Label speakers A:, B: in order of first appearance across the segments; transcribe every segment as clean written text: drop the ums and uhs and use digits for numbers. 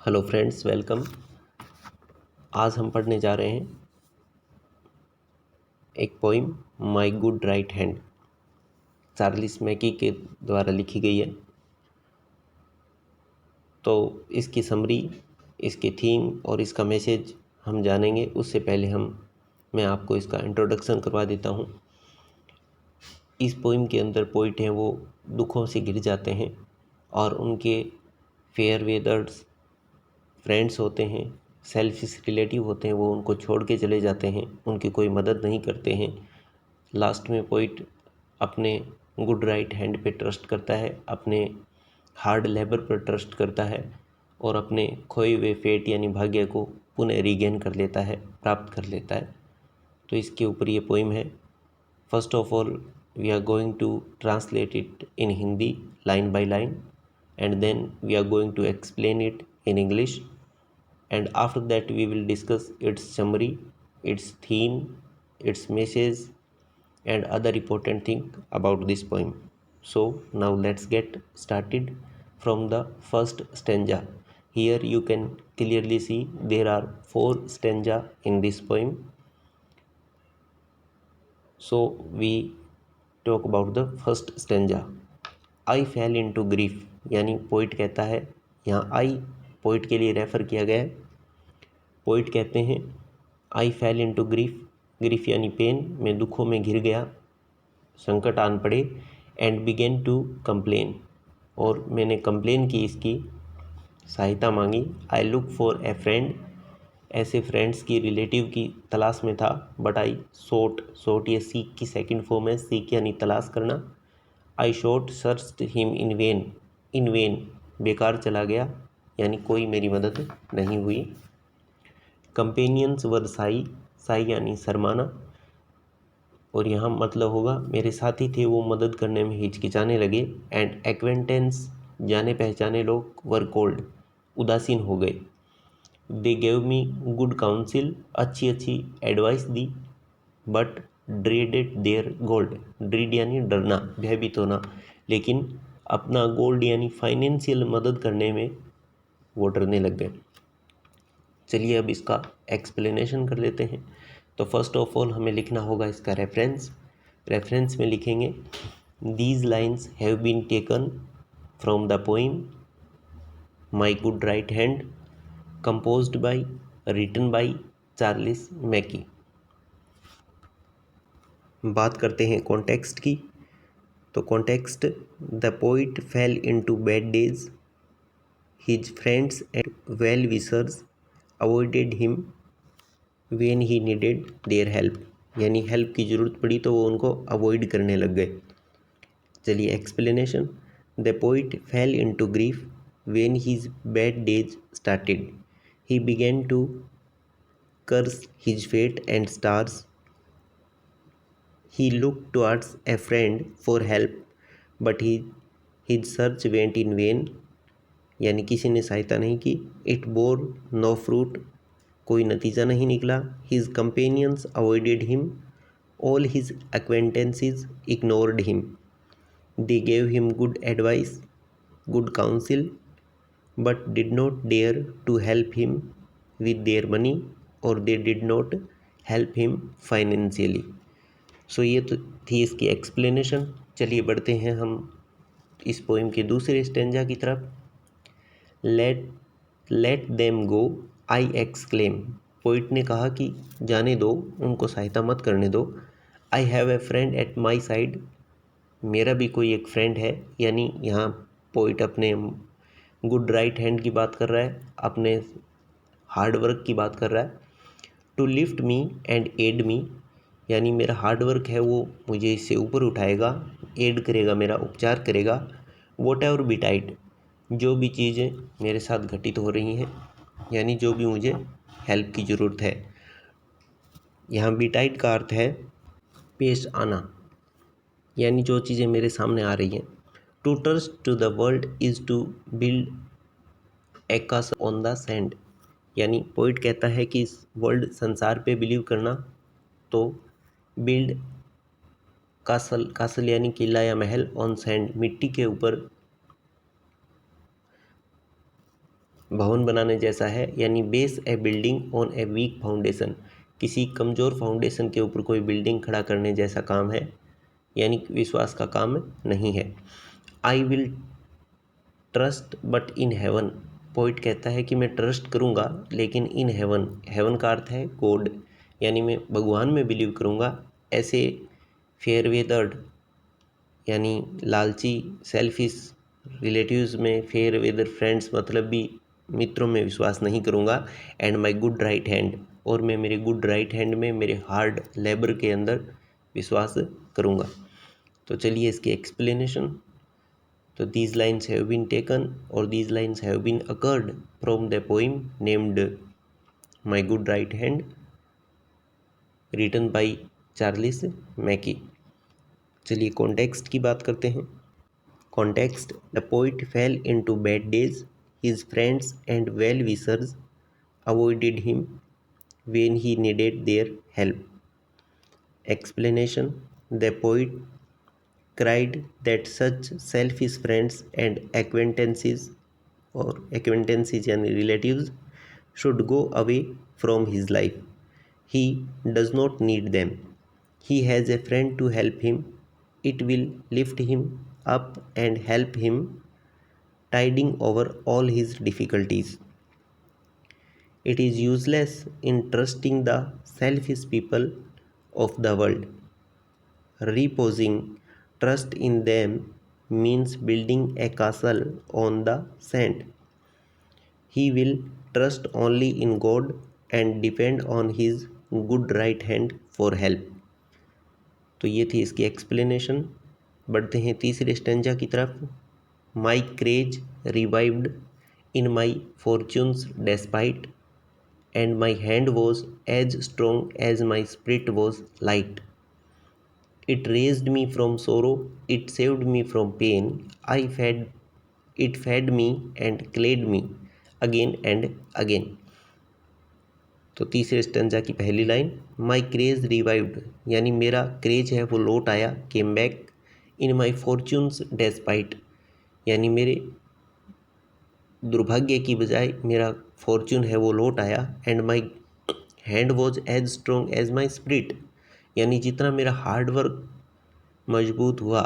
A: Hello friends, welcome. आज हम पढ़ने जा रहे हैं एक poem my good right hand, Charles मैकी के द्वारा लिखी गई है। तो इसकी समरी, इसकी थीम और इसका मैसेज हम जानेंगे। उससे पहले मैं आपको इसका इंट्रोडक्शन करवा देता हूँ। इस पोइम के अंदर पोइट हैं वो दुखों से घिर जाते हैं और उनके फेयर वेदर्स फ्रेंड्स होते हैं, सेल्फिश रिलेटिव होते हैं, वो उनको छोड़ के चले जाते हैं, उनकी कोई मदद नहीं करते हैं। लास्ट में पोइट अपने गुड राइट हैंड पे ट्रस्ट करता है, अपने हार्ड लेबर पर ट्रस्ट करता है और अपने खोए हुए फेट यानी भाग्य को पुनः रीगेन कर लेता है, प्राप्त कर लेता है। तो इसके ऊपर ये पोइम है। First of all we are going to translate it in Hindi line by line, and then we are going to explain it in English, and after that we will discuss its summary, its theme, its message, and other important thing about this poem. So now let's get started from the first stanza. Here you can clearly see there are 4 stanza in this poem. So we talk about the first stanza. आई फैल into grief, यानी poet कहता है, यहाँ आई poet के लिए refer किया गया है। पोइट कहते हैं आई फैल इंटू ग्रीफ, ग्रीफ यानी पेन, मैं दुखों में घिर गया, संकट आन पड़े। एंड बिगेन टू कंप्लेन, और मैंने कंप्लेन की, इसकी सहायता मांगी। I look for a friend, ऐसे फ्रेंड्स की, रिलेटिव की तलाश में था। बट आई सोट ये सीख की सेकंड फॉर्म है, सीख यानी तलाश करना। आई shot searched him in when, बेकार चला गया, यानी कोई मेरी मदद नहीं हुई। कंपेनियंस वर साई, साई यानी शर्माना, और यहाँ मतलब होगा मेरे साथी थे वो मदद करने में हिचकिचाने लगे। एंड एक्वेंटेंस, जाने पहचाने लोग, वर कोल्ड, उदासीन हो गए। They gave me good counsel, अच्छी अच्छी एडवाइस दी। But dreaded their gold, dread यानी डरना, भयभीत होना, लेकिन अपना गोल्ड यानी फाइनेंशियल मदद करने में वो डरने लग गए। चलिए अब इसका एक्सप्लेनेशन कर लेते हैं। तो फर्स्ट ऑफ ऑल हमें लिखना होगा इसका रेफरेंस में लिखेंगे these lines have been taken from the poem my good right hand, composed by, written by Charles Mackay. बात करते हैं कॉन्टेक्स्ट की। तो context, the poet fell into bad days, his friends and well wishers avoided him when he needed their help, यानी help की ज़रूरत पड़ी तो वो उनको अवॉइड करने लग गए। चलिए explanation. The poet fell into grief when his bad days started, he begin to curse his fate and stars. He looked towards a friend for help, but his search went in vain, यानी किसी ने सहायता नहीं की। It bore no fruit, कोई नतीजा नहीं निकला। His companions avoided him, all his acquaintances ignored him. They gave him good advice, good counsel, but did not dare to help him with their money, or they did not help him financially. सो ये तो थी इसकी explanation. चलिए बढ़ते हैं हम इस poem के दूसरे स्टेंजा की तरफ। लेट देम गो, आई एक्सक्लेम, पोइट ने कहा कि जाने दो, उनको सहायता मत करने दो। I have a friend at my side, मेरा भी कोई एक फ्रेंड है, यानी यहाँ पोइट अपने गुड राइट हैंड की बात कर रहा है, अपने हार्ड वर्क की बात कर रहा है। To lift me and aid me, यानी मेरा हार्ड वर्क है वो मुझे इससे ऊपर उठाएगा, एड करेगा, मेरा उपचार करेगा। वॉट एवर बिटाइड, जो भी चीज़ें मेरे साथ घटित हो रही हैं, यानी जो भी मुझे हेल्प की ज़रूरत है। यहाँ बिटाइड का अर्थ है पेश आना, यानी जो चीज़ें मेरे सामने आ रही हैं। To trust to the world is to build a castle on the sand, यानी पोइट कहता है कि इस वर्ल्ड, संसार पे बिलीव करना, तो बिल्ड कासल यानी किला या महल, ऑन सैंड मिट्टी के ऊपर, भवन बनाने जैसा है, यानी base a building on a weak foundation, किसी कमज़ोर फाउंडेशन के ऊपर कोई बिल्डिंग खड़ा करने जैसा काम है, यानी विश्वास का काम नहीं है। I will trust but in heaven, poet कहता है कि मैं ट्रस्ट करूँगा लेकिन इन हेवन, हेवन का अर्थ है गॉड, यानी मैं भगवान में बिलीव करूँगा, ऐसे फेयर वेदर्ड यानी लालची सेल्फिश रिलेटिव्स में फेयर वेदर फ्रेंड्स मतलब भी मित्रों में विश्वास नहीं करूँगा। And my good right hand, और मैं मेरे गुड राइट हैंड में मेरे हार्ड लेबर के अंदर विश्वास करूँगा। तो चलिए इसकी एक्सप्लेनेशन। तो these lines have been taken और these lines have been occurred from the poem named my good right hand, written by Charles Mackay. चलिए कॉन्टेक्स्ट की बात करते हैं। Context: The poet fell into bad days. His friends and well-wishers avoided him when he needed their help. Explanation: The poet cried that such selfish friends and acquaintances and relatives should go away from his life. He does not need them. He has a friend to help him. It will lift him up and help him tiding over all his difficulties. It is useless in trusting the selfish people of the world. Reposing trust in them means building a castle on the sand. He will trust only in God and depend on his good right hand for help. तो ये थी इसकी explanation. बढ़ते हैं तीसरे stanza की तरफ। My courage revived in my fortunes despite, and my hand was as strong as my spirit was light. It raised me from sorrow, it saved me from pain. It fed me and clad me again and again. तो तीसरे stanza की पहली line, माई craze revived, यानी मेरा craze है वो लौट आया, केम बैक, इन माई फॉर्च्यून्स डेस्पाइट, यानी मेरे दुर्भाग्य की बजाय मेरा फॉर्च्यून है वो लौट आया। And my hand was as strong as my spirit, यानी जितना मेरा हार्ड वर्क मजबूत हुआ,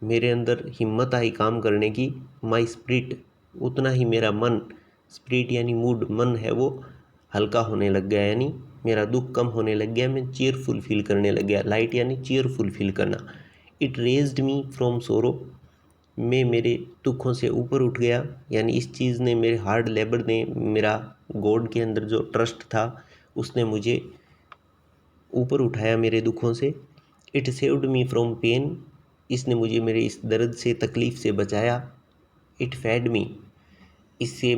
A: मेरे अंदर हिम्मत आई काम करने की, माई स्पिरिट, उतना ही मेरा मन, स्पिरिट यानी मूड, मन है वो हल्का होने लग गया, यानी मेरा दुख कम होने लग गया, मैं चीयरफुल फील करने लग गया। लाइट यानी चीयरफुल फील करना। It raised me from sorrow, मैं मेरे दुखों से ऊपर उठ गया, यानी इस चीज़ ने, मेरे हार्ड लेबर ने, मेरा गॉड के अंदर जो ट्रस्ट था उसने मुझे ऊपर उठाया मेरे दुखों से। It saved me from pain, इसने मुझे मेरे इस दर्द से, तकलीफ़ से बचाया। इट फैड मी, इससे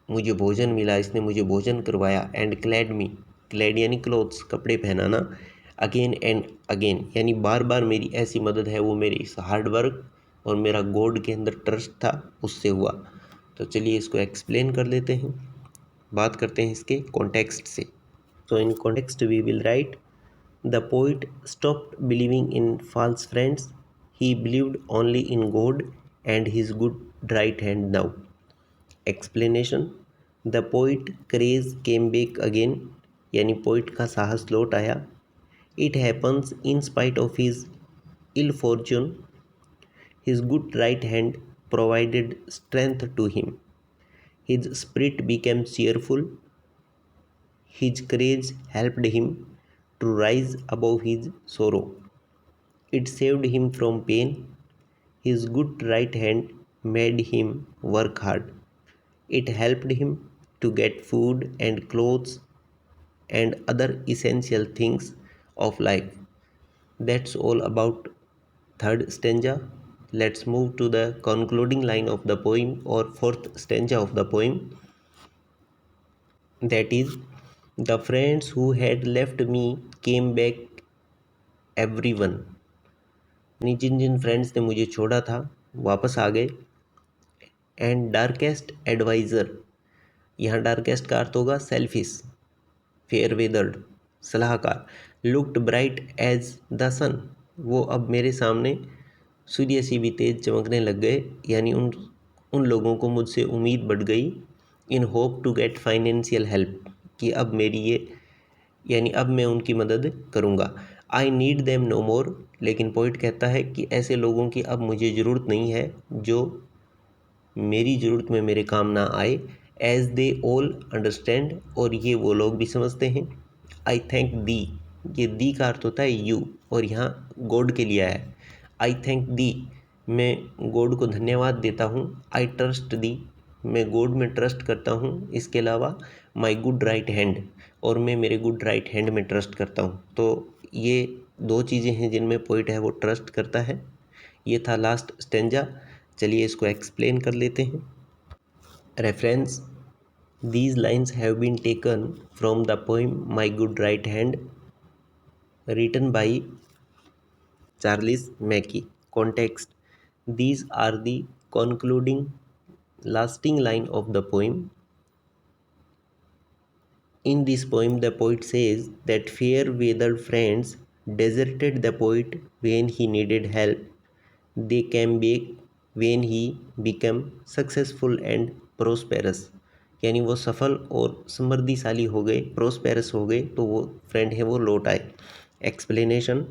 A: मुझे भोजन मिला, इसने मुझे भोजन करवाया। एंड क्लैड मी, क्लैड यानी क्लोथ्स, कपड़े पहनाना। अगेन एंड अगेन, यानी बार बार मेरी ऐसी मदद है वो मेरे इस हार्ड वर्क और मेरा गॉड के अंदर ट्रस्ट था उससे हुआ। तो चलिए इसको एक्सप्लेन कर लेते हैं, बात करते हैं इसके कॉन्टेक्स्ट से। तो in context we will write, the poet stopped believing in false friends, he believed only in God and his good right hand now. Explanation, the poet craze came back again, यानी poet का साहस लौट आया। It happens in spite of his ill fortune, his good right hand provided strength to him. His spirit became cheerful. His courage helped him to rise above his sorrow. It saved him from pain. His good right hand made him work hard. It helped him to get food and clothes and other essential things of life. That's all about third stanza. Let's move to the concluding line of the poem or fourth stanza of the poem. That is, the friends who had left me came back, everyone. यानी जिन जिन friends ने मुझे छोड़ा था वापस आ गए। And darkest adviser, यहाँ darkest का अर्थ होगा सेल्फिश, फेयर वेदर्ड, सलाहकार। लुक्ड ब्राइट एज द सन, वो अब मेरे सामने सूर्य से भी तेज चमकने लग गए, यानी उन लोगों को मुझसे उम्मीद बढ़ गई। In hope to get financial help, कि अब मेरी ये यानी अब मैं उनकी मदद करूँगा। आई नीड देम नो मोर, लेकिन पोइट कहता है कि ऐसे लोगों की अब मुझे ज़रूरत नहीं है जो मेरी ज़रूरत में मेरे काम ना आए। एज दे ऑल अंडरस्टैंड, और ये वो लोग भी समझते हैं। आई थैंक दी, ये दी का अर्थ होता है यू, और यहाँ गॉड के लिए है। आई थैंक दी, मैं गॉड को धन्यवाद देता हूँ। आई ट्रस्ट दी, मैं गॉड में ट्रस्ट करता हूँ। इसके अलावा माई गुड राइट हैंड, और मैं मेरे गुड राइट हैंड में ट्रस्ट करता हूँ। तो ये दो चीज़ें हैं जिनमें पोइट है वो ट्रस्ट करता है। ये था लास्ट स्टेंजा। चलिए इसको एक्सप्लेन कर लेते हैं। Reference: these lines have been taken from the poem My Good Right Hand, written by Charles Mackay. Context: these are the concluding lasting line of the poem. In this poem, the poet says that fair weathered friends deserted the poet when he needed help. They came back when he became successful and prosperous. यानी वो सफल और समृद्धिशाली हो गए, prosperous हो गए, तो वो फ्रेंड है वो लौट आए। Explanation: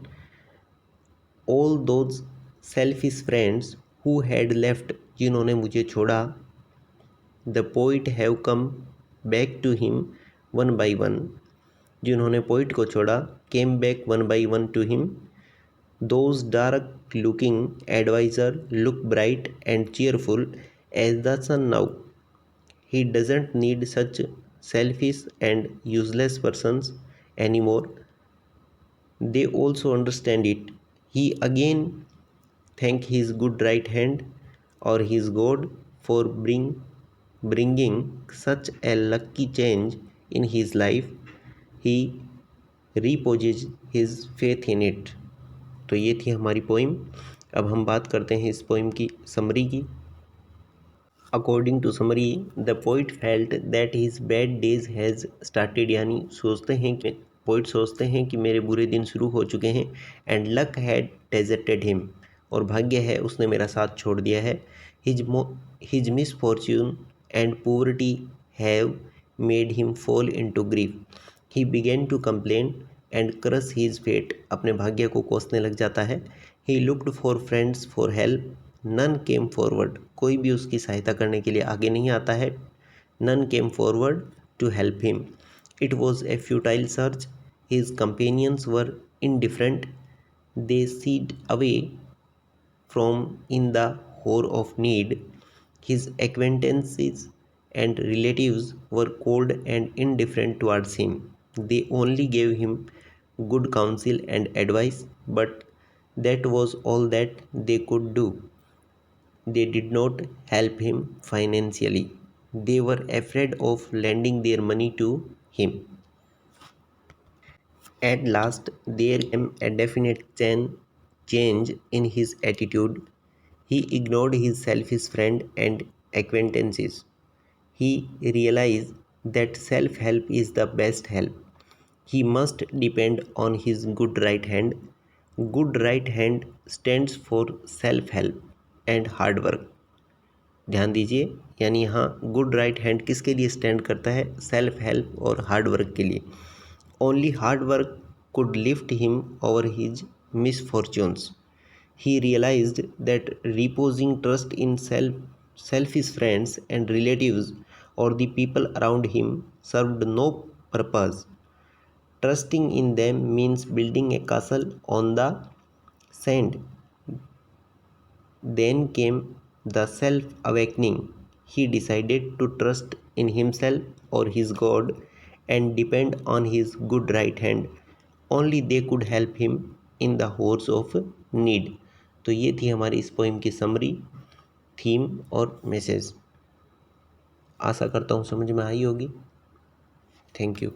A: all those selfish friends who had left, जिन्होंने मुझे छोड़ा, the poet have come back to him one by one, जिन्होंने पोइट को छोड़ा, came back one by one to him. Those dark looking advisor look bright and cheerful as the sun now. He doesn't need such selfish and useless persons anymore. They also understand it. He again thank his good right hand or his God for bringing such a lucky change in his life. He reposes his faith in it. तो ये थी हमारी poem. अब हम बात करते हैं इस पोइम की समरी की। According to summary, the poet felt that his bad days has started, यानी पोइट सोचते हैं कि मेरे बुरे दिन शुरू हो चुके हैं। And luck had deserted him, और भाग्य है उसने मेरा साथ छोड़ दिया है। His misfortune and poverty have made him fall into grief. He begin to complain and curse his fate, अपने भाग्य को कोसने लग जाता है। He looked for friends for help, none came forward, कोई भी उसकी सहायता करने के लिए आगे नहीं आता है। None came forward to help him. It was a futile search, his companions were indifferent, they shied away from in the hour of need. His acquaintances and relatives were cold and indifferent towards him. They only gave him good counsel and advice, but that was all that they could do. They did not help him financially. They were afraid of lending their money to him. At last, there came a definite change in his attitude. He ignored his selfish friend and acquaintances. He realized that self-help is the best help. He must depend on his good right hand. Good right hand stands for self-help and hard work. ध्यान दीजिए, यानी यहाँ good right hand किसके लिए stand करता है? Self help और hard work के लिए। Only hard work could lift him over his misfortunes. He realized that reposing trust in selfish friends and relatives or the people around him served no purpose. Trusting in them means building a castle on the sand. Then came the self-awakening. He decided to trust in himself or his God and depend on his good right hand. Only they could help him in the hours of need. तो ये थी हमारी इस poem की summary, theme और message. आशा करता हूँ समझ में आई होगी। Thank you.